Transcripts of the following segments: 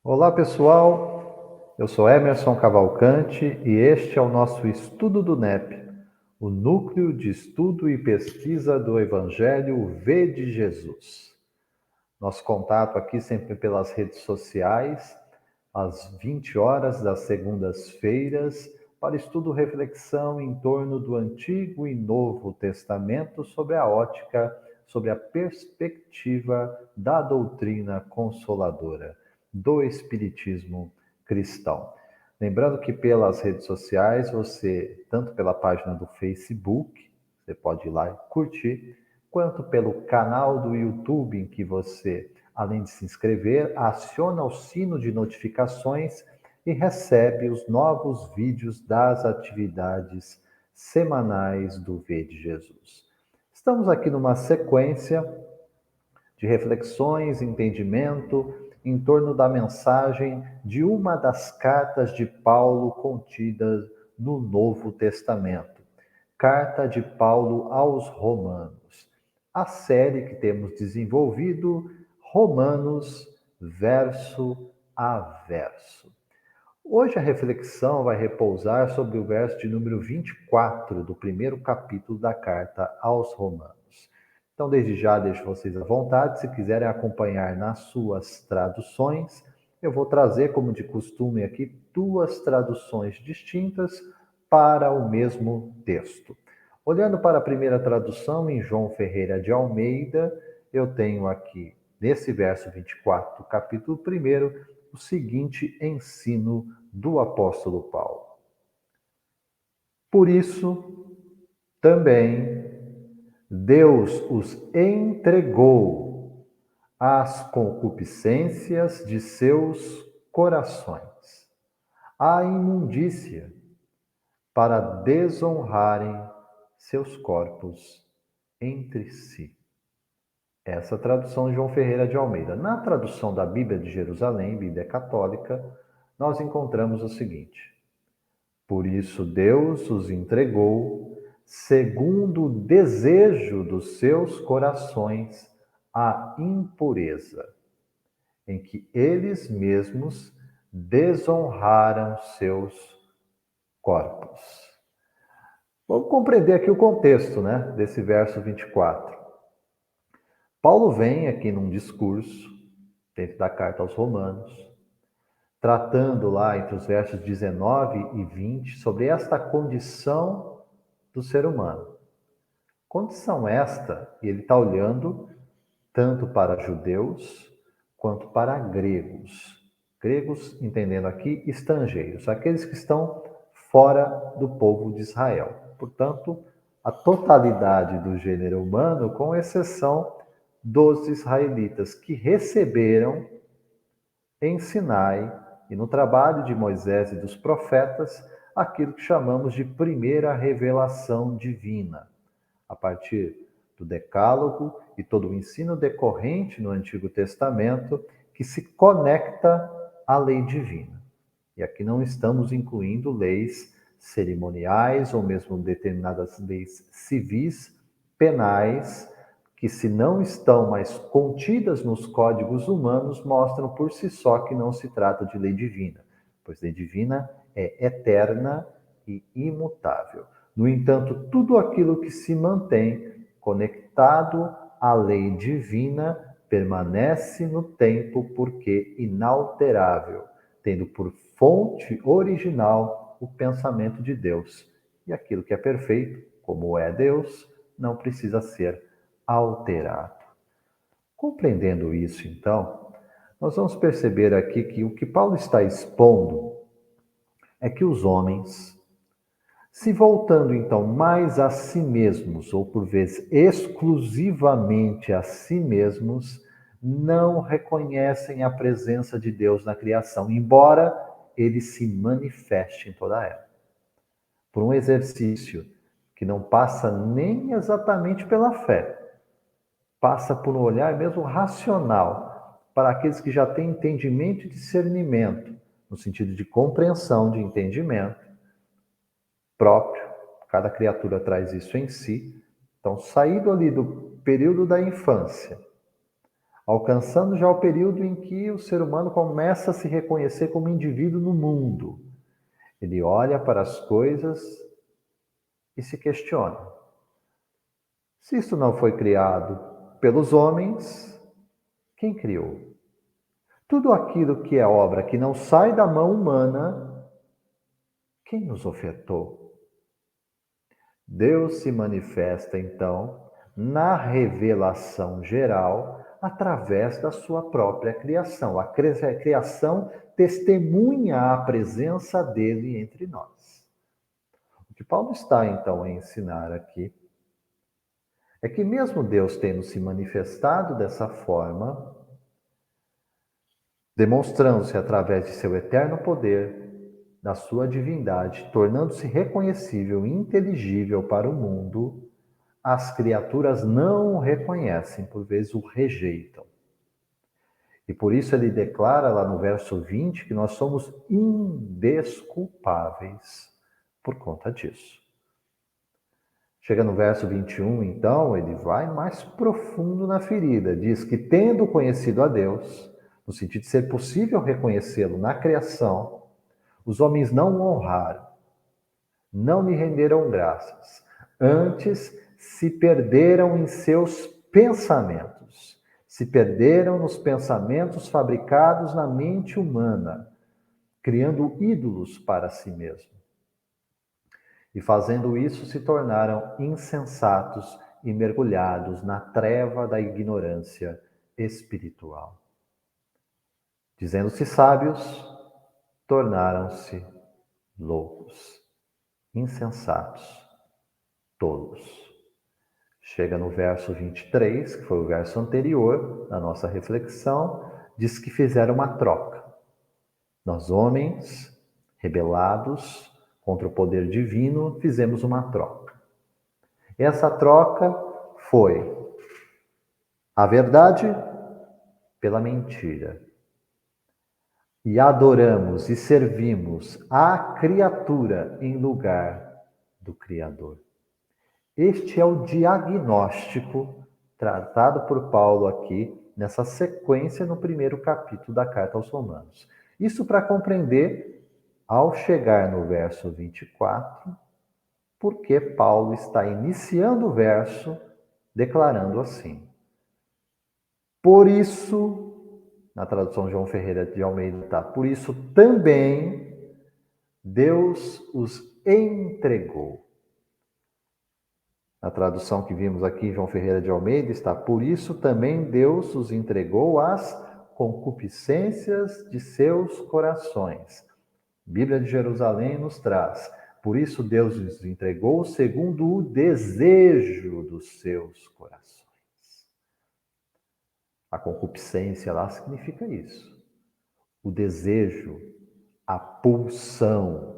Olá, pessoal. Eu sou Emerson Cavalcante e este é o nosso estudo do NEP, o Núcleo de Estudo e Pesquisa do Evangelho V de Jesus. Nosso contato aqui sempre pelas redes sociais, às 20 horas das segundas-feiras, para estudo e reflexão em torno do Antigo e Novo Testamento sobre a ótica, sobre a perspectiva da doutrina consoladora do Espiritismo cristão. Lembrando que pelas redes sociais, você, tanto pela página do Facebook, você pode ir lá e curtir, quanto pelo canal do YouTube, em que você, além de se inscrever, aciona o sino de notificações e recebe os novos vídeos das atividades semanais do V de Jesus. Estamos aqui numa sequência de reflexões, entendimento em torno da mensagem de uma das cartas de Paulo contidas no Novo Testamento. Carta de Paulo aos Romanos. A série que temos desenvolvido, Romanos, verso a verso. Hoje a reflexão vai repousar sobre o verso de número 24 do primeiro capítulo da carta aos Romanos. Então, desde já, deixo vocês à vontade. Se quiserem acompanhar nas suas traduções, eu vou trazer, como de costume aqui, duas traduções distintas para o mesmo texto. Olhando para a primeira tradução, em João Ferreira de Almeida, eu tenho aqui, nesse verso 24 do capítulo 1, o seguinte ensino do apóstolo Paulo. Por isso, também, Deus os entregou às concupiscências de seus corações, à imundícia, para desonrarem seus corpos entre si. Essa tradução de João Ferreira de Almeida. Na tradução da Bíblia de Jerusalém, Bíblia Católica, nós encontramos o seguinte: por isso Deus os entregou, segundo o desejo dos seus corações, à impureza, em que eles mesmos desonraram seus corpos. Vamos compreender aqui o contexto, desse verso 24. Paulo vem aqui num discurso, dentro da carta aos Romanos, tratando lá entre os versos 19 e 20 sobre esta condição do ser humano. Condição esta, e ele está olhando tanto para judeus quanto para gregos. Gregos, entendendo aqui, estrangeiros, aqueles que estão fora do povo de Israel. Portanto, a totalidade do gênero humano, com exceção dos israelitas, que receberam em Sinai e no trabalho de Moisés e dos profetas, aquilo que chamamos de primeira revelação divina, a partir do Decálogo e todo o ensino decorrente no Antigo Testamento que se conecta à lei divina. E aqui não estamos incluindo leis cerimoniais ou mesmo determinadas leis civis, penais, que se não estão mais contidas nos códigos humanos, mostram por si só que não se trata de lei divina, pois lei divina é eterna e imutável. No entanto, tudo aquilo que se mantém conectado à lei divina permanece no tempo porque inalterável, tendo por fonte original o pensamento de Deus. E aquilo que é perfeito, como é Deus, não precisa ser alterado. Compreendendo isso, então, nós vamos perceber aqui que o que Paulo está expondo é que os homens, se voltando então mais a si mesmos, ou por vezes exclusivamente a si mesmos, não reconhecem a presença de Deus na criação, embora ele se manifeste em toda ela. Por um exercício que não passa nem exatamente pela fé, passa por um olhar mesmo racional para aqueles que já têm entendimento e discernimento, no sentido de compreensão, de entendimento próprio. Cada criatura traz isso em si. Então, saído ali do período da infância alcançando já o período em que o ser humano começa a se reconhecer como indivíduo no mundo. Ele olha para as coisas e se questiona: se isso não foi criado pelos homens, quem criou? Tudo aquilo que é obra que não sai da mão humana, quem nos ofertou? Deus se manifesta, então, na revelação geral, através da sua própria criação. A criação testemunha a presença dele entre nós. O que Paulo está, então, a ensinar aqui é que, mesmo Deus tendo se manifestado dessa forma, demonstrando-se através de seu eterno poder, da sua divindade, tornando-se reconhecível e inteligível para o mundo, as criaturas não o reconhecem, por vezes o rejeitam. E por isso ele declara lá no verso 20 que nós somos indesculpáveis por conta disso. Chega no verso 21, então, ele vai mais profundo na ferida. Diz que, tendo conhecido a Deus, no sentido de ser possível reconhecê-lo na criação, os homens não o honraram, não lhe renderam graças. Antes, se perderam em seus pensamentos. Se perderam nos pensamentos fabricados na mente humana, criando ídolos para si mesmo. E fazendo isso, se tornaram insensatos e mergulhados na treva da ignorância espiritual. Dizendo-se sábios, tornaram-se loucos, insensatos, tolos. Chega no verso 23, que foi o verso anterior da nossa reflexão, diz que fizeram uma troca. Nós, homens, rebelados contra o poder divino, fizemos uma troca. Essa troca foi a verdade pela mentira. E adoramos e servimos a criatura em lugar do Criador. Este é o diagnóstico tratado por Paulo aqui, nessa sequência no primeiro capítulo da carta aos Romanos. Isso para compreender, ao chegar no verso 24, porque Paulo está iniciando o verso declarando assim: por isso, na tradução João Ferreira de Almeida está, por isso também Deus os entregou. Na tradução que vimos aqui, João Ferreira de Almeida, está: por isso também Deus os entregou às concupiscências de seus corações. Bíblia de Jerusalém nos traz: por isso Deus os entregou segundo o desejo dos seus corações. A concupiscência lá significa isso. O desejo, a pulsão.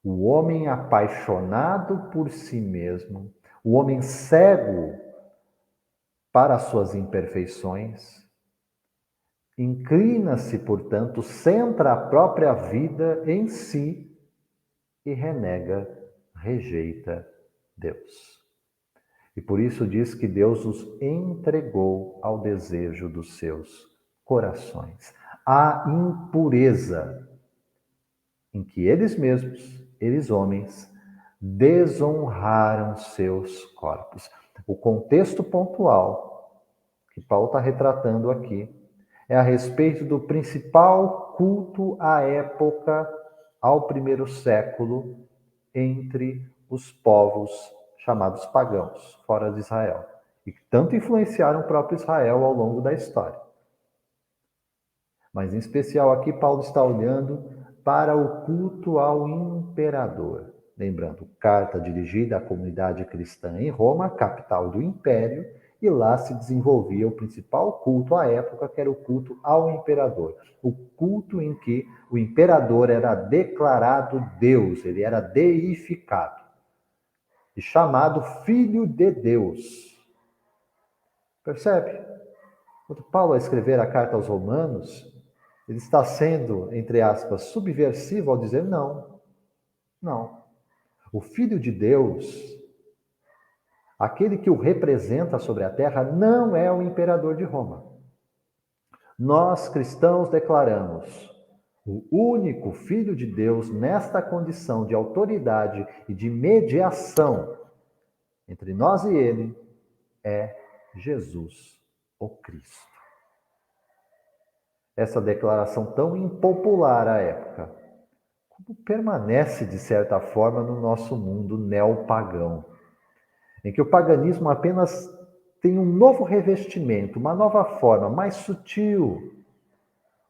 O homem apaixonado por si mesmo, o homem cego para as suas imperfeições, inclina-se, portanto, centra a própria vida em si e renega, rejeita Deus. E por isso diz que Deus os entregou ao desejo dos seus corações, à impureza em que eles mesmos, eles homens, desonraram seus corpos. O contexto pontual que Paulo está retratando aqui é a respeito do principal culto à época, ao primeiro século, entre os povos chamados pagãos, fora de Israel, e que tanto influenciaram o próprio Israel ao longo da história. Mas, em especial, aqui Paulo está olhando para o culto ao imperador. Lembrando, carta dirigida à comunidade cristã em Roma, capital do império, e lá se desenvolvia o principal culto à época, que era o culto ao imperador. O culto em que o imperador era declarado Deus, ele era deificado e chamado Filho de Deus. Percebe? Quando Paulo, ao escrever a carta aos Romanos, ele está sendo, entre aspas, subversivo ao dizer não. O Filho de Deus, Aquele que o representa sobre a terra não é o imperador de Roma. Nós, cristãos, declaramos: o único Filho de Deus, nesta condição de autoridade e de mediação entre nós e ele, é Jesus, o Cristo. Essa declaração tão impopular à época, como permanece, de certa forma, no nosso mundo neopagão, em que o paganismo apenas tem um novo revestimento, uma nova forma, mais sutil,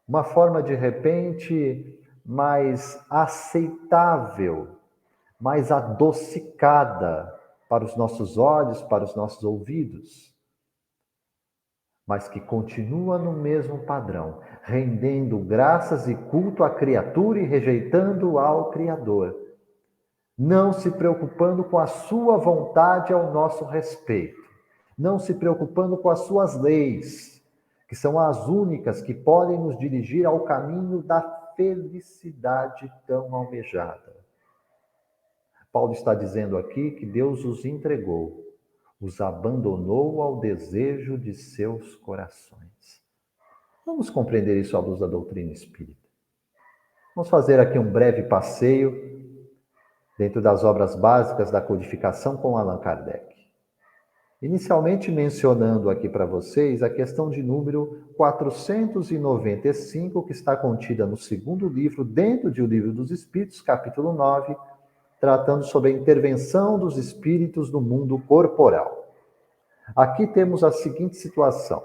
uma forma de repente mais aceitável, mais adocicada para os nossos olhos, para os nossos ouvidos, mas que continua no mesmo padrão, rendendo graças e culto à criatura e rejeitando ao Criador, não se preocupando com a sua vontade ao nosso respeito, não se preocupando com as suas leis, que são as únicas que podem nos dirigir ao caminho da felicidade tão almejada. Paulo está dizendo aqui que Deus os entregou, os abandonou ao desejo de seus corações. Vamos compreender isso à luz da doutrina espírita. Vamos fazer aqui um breve passeio dentro das obras básicas da codificação com Allan Kardec. Inicialmente mencionando aqui para vocês a questão de número 495, que está contida no segundo livro, dentro de O Livro dos Espíritos, capítulo 9, tratando sobre a intervenção dos espíritos no mundo corporal. Aqui temos a seguinte situação.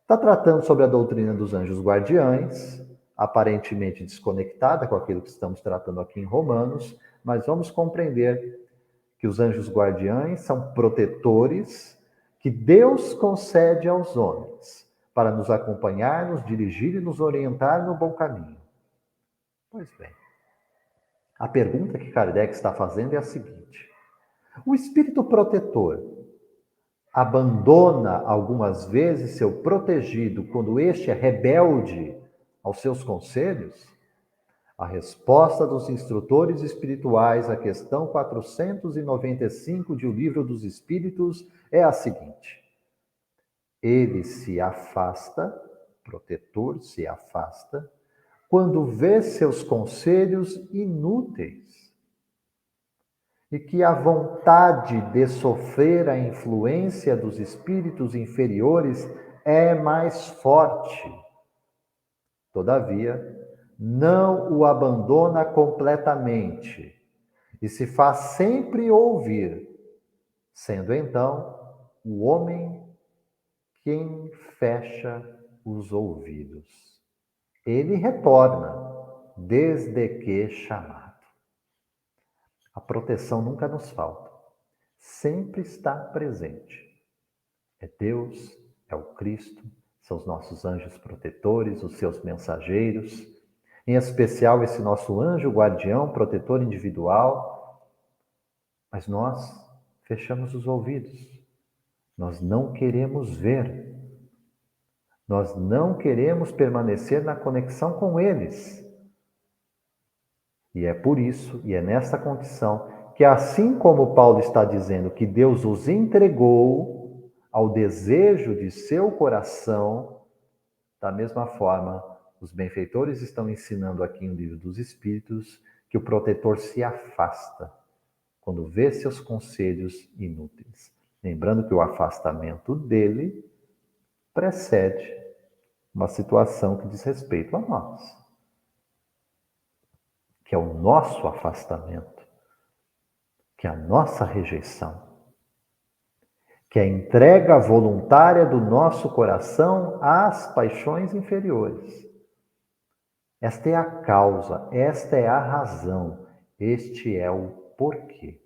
Está tratando sobre a doutrina dos anjos guardiães, aparentemente desconectada com aquilo que estamos tratando aqui em Romanos, mas vamos compreender que os anjos guardiães são protetores que Deus concede aos homens para nos acompanhar, nos dirigir e nos orientar no bom caminho. Pois bem, a pergunta que Kardec está fazendo é a seguinte: o espírito protetor abandona algumas vezes seu protegido quando este é rebelde aos seus conselhos? A resposta dos instrutores espirituais à questão 495 de O Livro dos Espíritos é a seguinte: ele se afasta, protetor se afasta, quando vê seus conselhos inúteis e que a vontade de sofrer a influência dos espíritos inferiores é mais forte. Todavia, não o abandona completamente e se faz sempre ouvir, sendo então o homem quem fecha os ouvidos. Ele retorna, desde que chamado. A proteção nunca nos falta, sempre está presente. É Deus, é o Cristo, são os nossos anjos protetores, os seus mensageiros, em especial esse nosso anjo guardião, protetor individual, mas nós fechamos os ouvidos, nós não queremos ver, nós não queremos permanecer na conexão com eles. E é por isso, e é nessa condição, que assim como Paulo está dizendo que Deus os entregou ao desejo de seu coração, da mesma forma, os benfeitores estão ensinando aqui no Livro dos Espíritos que o protetor se afasta quando vê seus conselhos inúteis. Lembrando que o afastamento dele precede uma situação que diz respeito a nós, que é o nosso afastamento, que é a nossa rejeição, que é a entrega voluntária do nosso coração às paixões inferiores. Esta é a causa, esta é a razão, este é o porquê.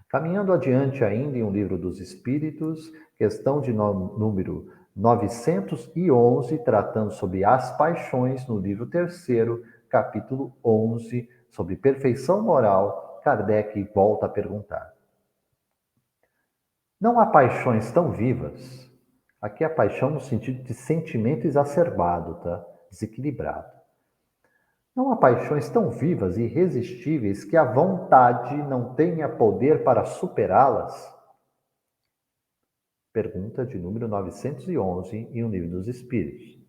Caminhando adiante ainda em O Livro dos Espíritos, questão de número 911, tratando sobre as paixões, no livro 3º, capítulo 11, sobre perfeição moral, Kardec volta a perguntar: não há paixões tão vivas? Aqui a paixão no sentido de sentimento exacerbado, tá? Desequilibrado. Não há paixões tão vivas e irresistíveis que a vontade não tenha poder para superá-las? Pergunta de número 911 em O Livro dos Espíritos.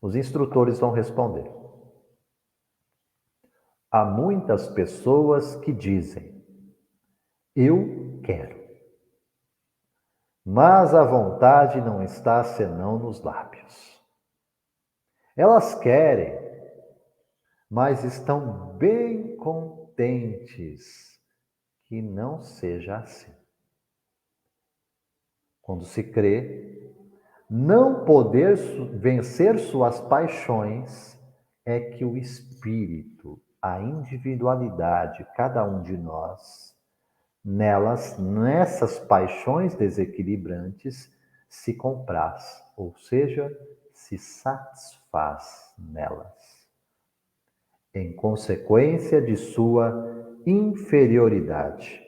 Os instrutores vão responder. Há muitas pessoas que dizem, eu quero. Mas a vontade não está senão nos lábios. Elas querem, mas estão bem contentes que não seja assim. Quando se crê, não poder vencer suas paixões é que o espírito, a individualidade, cada um de nós, nessas paixões desequilibrantes, se compraz, ou seja, se satisfaz nelas, em consequência de sua inferioridade.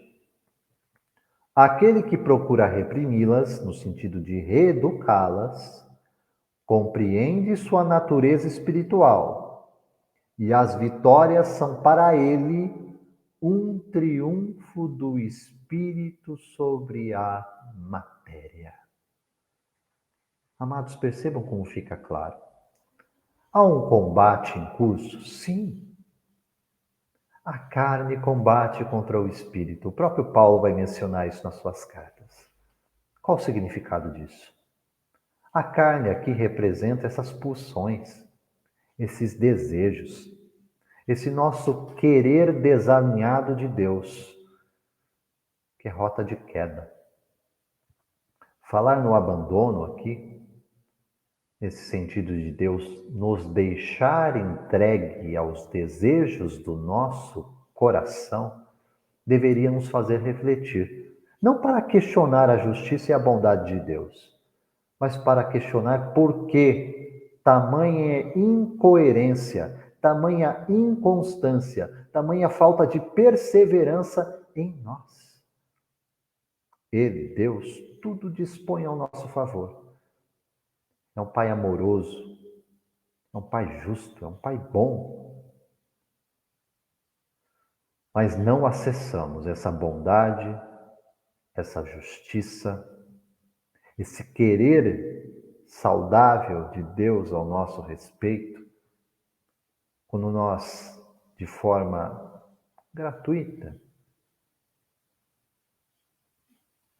Aquele que procura reprimi-las, no sentido de reeducá-las, compreende sua natureza espiritual, e as vitórias são para ele um triunfo do espírito sobre a matéria. Amados, percebam como fica claro. Há um combate em curso? Sim. A carne combate contra o espírito. O próprio Paulo vai mencionar isso nas suas cartas. Qual o significado disso? A carne aqui representa essas pulsões, esses desejos, esse nosso querer desalinhado de Deus, que é rota de queda. Falar no abandono aqui, nesse sentido de Deus nos deixar entregue aos desejos do nosso coração, deveria nos fazer refletir. Não para questionar a justiça e a bondade de Deus, mas para questionar por que tamanha incoerência, tamanha inconstância, tamanha falta de perseverança em nós. Ele, Deus, tudo dispõe ao nosso favor. É um Pai amoroso, é um Pai justo, é um Pai bom. Mas não acessamos essa bondade, essa justiça, esse querer saudável de Deus ao nosso respeito, quando nós, de forma gratuita,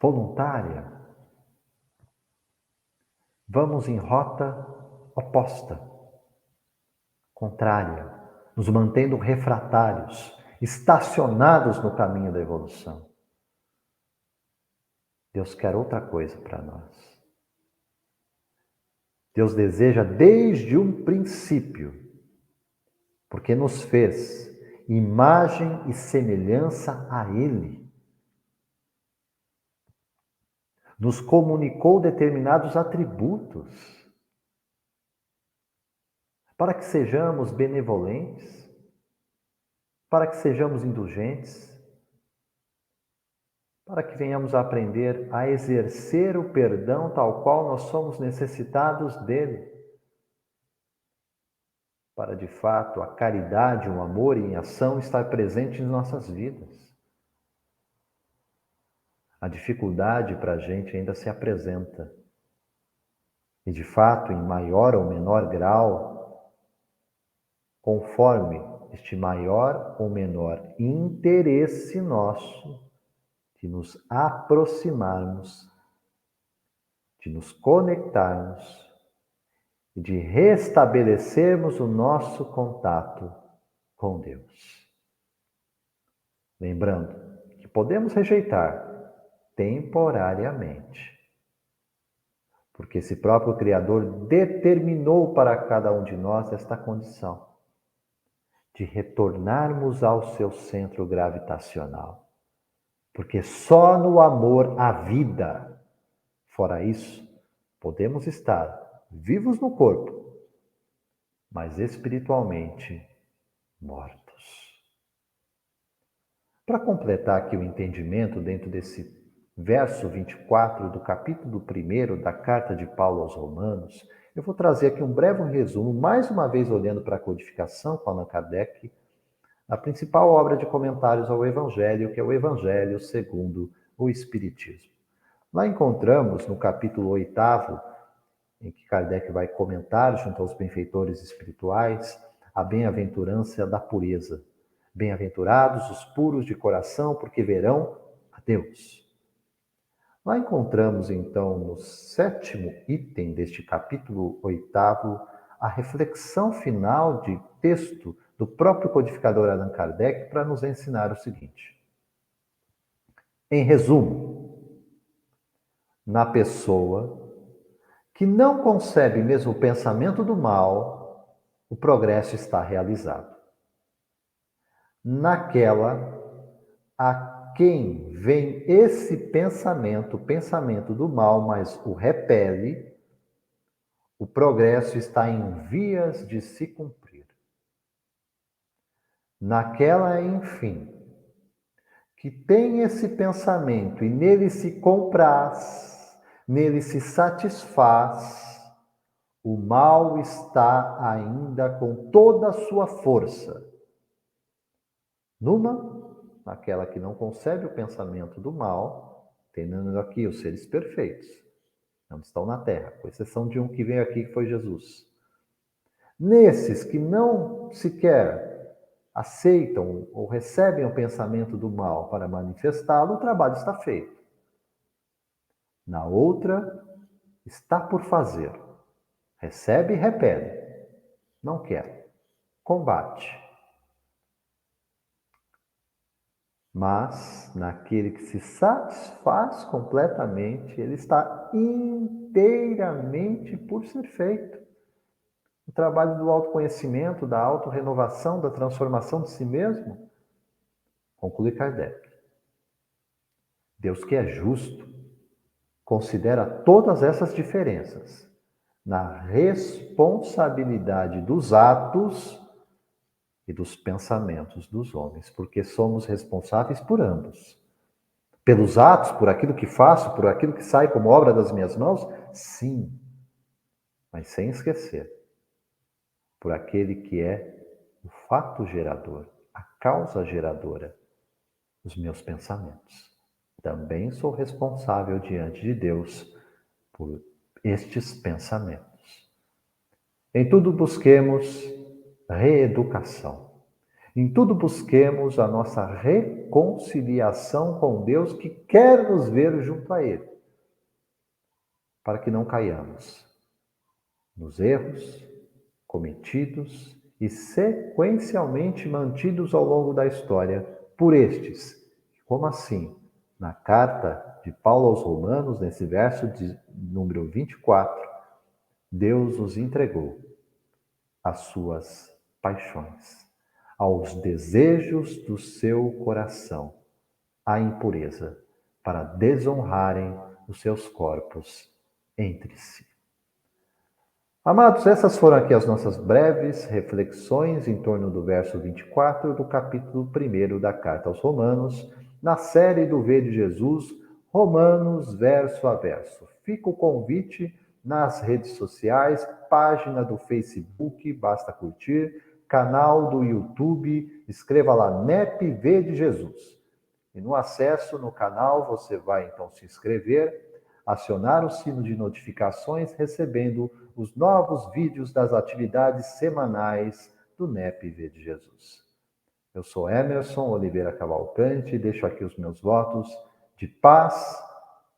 voluntária, vamos em rota oposta, contrária, nos mantendo refratários, estacionados no caminho da evolução. Deus quer outra coisa para nós. Deus deseja desde um princípio, porque nos fez imagem e semelhança a Ele. Nos comunicou determinados atributos para que sejamos benevolentes, para que sejamos indulgentes, para que venhamos a aprender a exercer o perdão tal qual nós somos necessitados dele, para de fato a caridade, o amor em ação estar presente em nossas vidas. A dificuldade para a gente ainda se apresenta. E de fato, em maior ou menor grau, conforme este maior ou menor interesse nosso de nos aproximarmos, de nos conectarmos e de restabelecermos o nosso contato com Deus. Lembrando que podemos rejeitar temporariamente, porque esse próprio Criador determinou para cada um de nós esta condição de retornarmos ao seu centro gravitacional, porque só no amor há vida. Fora isso, podemos estar vivos no corpo, mas espiritualmente mortos. Para completar aqui o entendimento dentro desse verso 24 do capítulo 1 da carta de Paulo aos Romanos, eu vou trazer aqui um breve resumo, mais uma vez olhando para a codificação com Allan Kardec, a principal obra de comentários ao Evangelho, que é o Evangelho segundo o Espiritismo. Lá encontramos, no capítulo 8º, em que Kardec vai comentar, junto aos benfeitores espirituais, a bem-aventurança da pureza. Bem-aventurados os puros de coração, porque verão a Deus. Lá encontramos, então, no 7º item deste capítulo 8º, a reflexão final de texto do próprio codificador Allan Kardec para nos ensinar o seguinte. Em resumo, na pessoa que não concebe mesmo o pensamento do mal, o progresso está realizado. Naquela a quem vem esse pensamento, o pensamento do mal, mas o repele, o progresso está em vias de se cumprir. Naquela, enfim, que tem esse pensamento e nele se compraz, nele se satisfaz, o mal está ainda com toda a sua força. Naquela que não concebe o pensamento do mal, tendo aqui os seres perfeitos, não estão na Terra, com exceção de um que veio aqui, que foi Jesus. Nesses que não sequer aceitam ou recebem o pensamento do mal para manifestá-lo, o trabalho está feito. Na outra, está por fazer. Recebe e repele. Não quer. Combate. Mas, naquele que se satisfaz completamente, ele está inteiramente por ser feito. O trabalho do autoconhecimento, da autorrenovação, da transformação de si mesmo, conclui Kardec. Deus, que é justo, considera todas essas diferenças na responsabilidade dos atos e dos pensamentos dos homens, porque somos responsáveis por ambos. Pelos atos, por aquilo que faço, por aquilo que sai como obra das minhas mãos, sim, mas sem esquecer, por aquele que é o fato gerador, a causa geradora, os meus pensamentos. Também sou responsável diante de Deus por estes pensamentos. Em tudo busquemos reeducação. Em tudo busquemos a nossa reconciliação com Deus que quer nos ver junto a Ele, para que não caiamos nos erros cometidos e sequencialmente mantidos ao longo da história por estes. Como assim? Na carta de Paulo aos Romanos, nesse verso de número 24, Deus nos entregou às suas paixões, aos desejos do seu coração, à impureza, para desonrarem os seus corpos entre si. Amados, essas foram aqui as nossas breves reflexões em torno do verso 24 do capítulo 1 da Carta aos Romanos, na série do V de Jesus, Romanos verso a verso. Fica o convite nas redes sociais, página do Facebook, basta curtir, canal do YouTube, escreva lá NEP V de Jesus. E no acesso no canal você vai então se inscrever, acionar o sino de notificações, recebendo os novos vídeos das atividades semanais do NEP V de Jesus. Eu sou Emerson Oliveira Cavalcante e deixo aqui os meus votos de paz,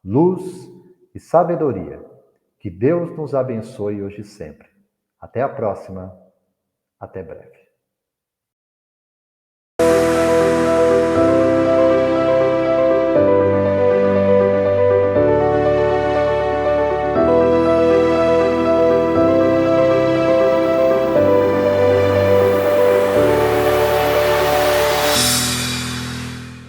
luz e sabedoria. Que Deus nos abençoe hoje e sempre. Até a próxima. Até breve.